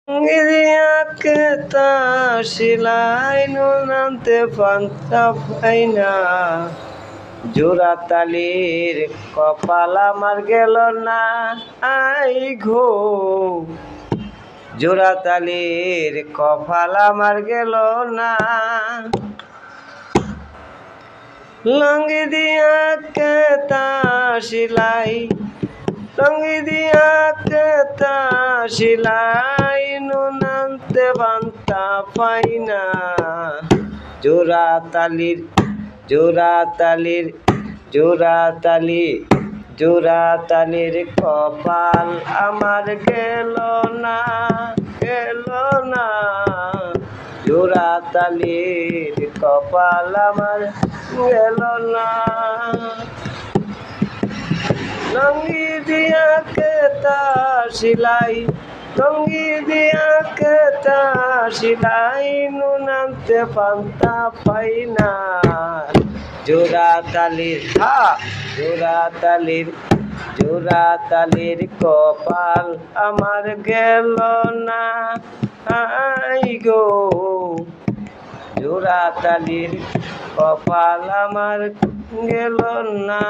গিরিয়াকে তা শিলাই নুন আনতে পান্তা পাই না। জোড়া তালির কপাল আমার গেল না। আই ঘো জোড়া তালির কপাল আমার গেল না। লঙ্গি দিয়া কেতা শিলাই, লঙ্গি দিয়া কেতা শিলাই নুন আনতে পান্তা পাই না। জোড়া তালির জোড়া তালির জোড়া তালি জোড়া তালির কপাল আমার গেল না, গেল না। জোড়া তালির কপাল আমার গেল না। লঙ্গি দিয়া কেতা শিলাই, লঙ্গি দিয়া কেতা শিলাই নুন আনতে পান্তা পাই না। জোড়া তালির জোড়া তালির জোড়া তালির কপাল আমার গেল না। আই গো জোড়া তালির কপাল আমার গেল না।